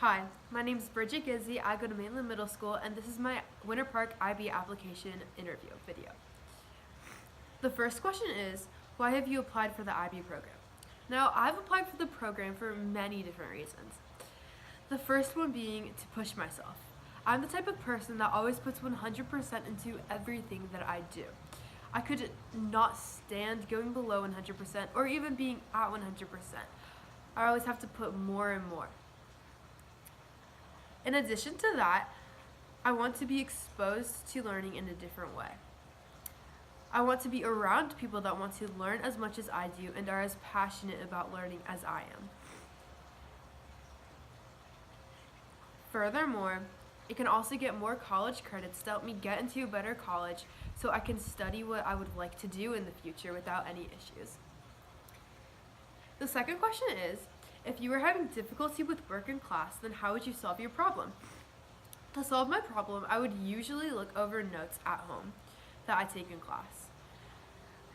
Hi, my name is Bridget Gizzi. I go to Mainland Middle School, and this is my Winter Park IB application interview video. The first question is, why have you applied for the IB program? Now, I've applied for the program for many different reasons. The first one being to push myself. I'm the type of person that always puts 100% into everything that I do. I could not stand going below 100% or even being at 100%. I always have to put more and more. In addition to that, I want to be exposed to learning in a different way. I want to be around people that want to learn as much as I do and are as passionate about learning as I am. Furthermore, it can also get more college credits to help me get into a better college so I can study what I would like to do in the future without any issues. The second question is, if you were having difficulty with work in class, then how would you solve your problem? To solve my problem, I would usually look over notes at home that I take in class.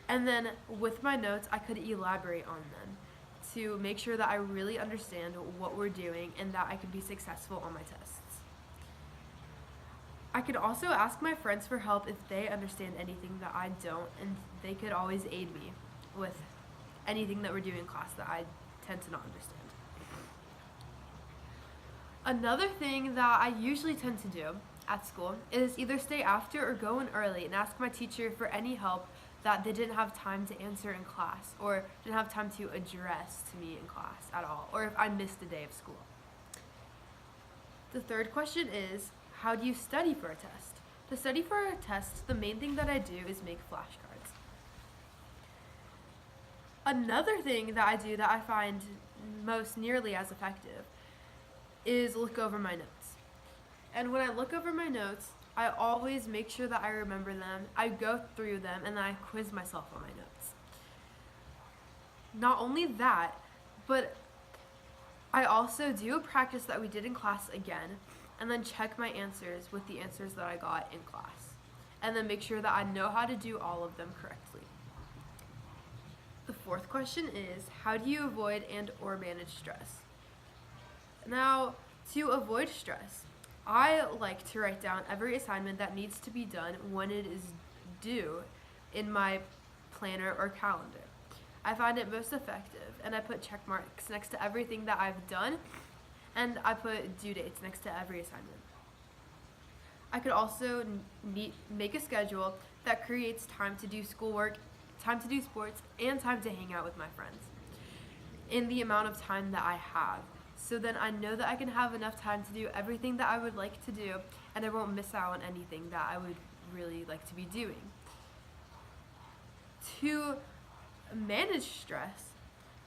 And then with my notes, I could elaborate on them to make sure that I really understand what we're doing and that I could be successful on my tests. I could also ask my friends for help if they understand anything that I don't, and they could always aid me with anything that we're doing in class that I tend to not understand. Another thing that I usually tend to do at school is either stay after or go in early and ask my teacher for any help that they didn't have time to answer in class or didn't have time to address to me in class at all, or if I missed a day of school. The third question is, how do you study for a test? To study for a test, the main thing that I do is make flashcards. Another thing that I do that I find most nearly as effective is look over my notes. And when I look over my notes, I always make sure that I remember them, I go through them, and then I quiz myself on my notes. Not only that, but I also do a practice that we did in class again, and then check my answers with the answers that I got in class, and then make sure that I know how to do all of them correctly. The fourth question is, how do you avoid and or manage stress? Now, to avoid stress, I like to write down every assignment that needs to be done when it is due in my planner or calendar. I find it most effective, and I put check marks next to everything that I've done, and I put due dates next to every assignment. I could also make a schedule that creates time to do schoolwork, time to do sports, and time to hang out with my friends in the amount of time that I have. So then I know that I can have enough time to do everything that I would like to do, and I won't miss out on anything that I would really like to be doing. To manage stress,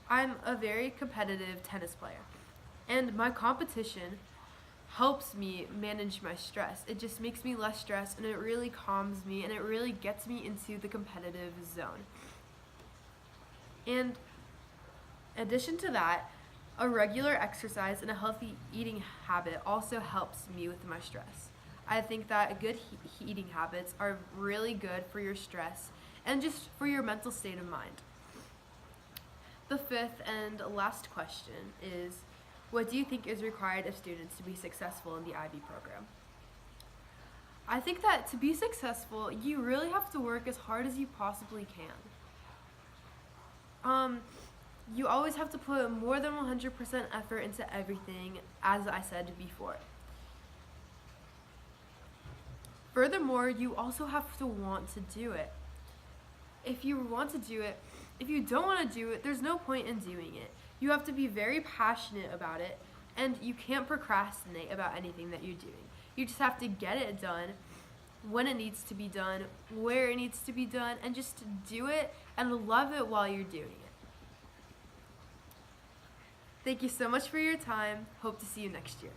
I'm a very competitive tennis player, and my competition helps me manage my stress. It just makes me less stressed, and it really calms me, and it really gets me into the competitive zone. And in addition to that, a regular exercise and a healthy eating habit also helps me with my stress. I think that good eating habits are really good for your stress and just for your mental state of mind. The fifth and last question is, what do you think is required of students to be successful in the IB program? I think that to be successful, you really have to work as hard as you possibly can. You always have to put more than 100% effort into everything, as I said before. Furthermore, you also have to want to do it. If you want to do it, if you don't want to do it, there's no point in doing it. You have to be very passionate about it, and you can't procrastinate about anything that you're doing. You just have to get it done when it needs to be done, where it needs to be done, and just do it and love it while you're doing it. Thank you so much for your time. Hope to see you next year.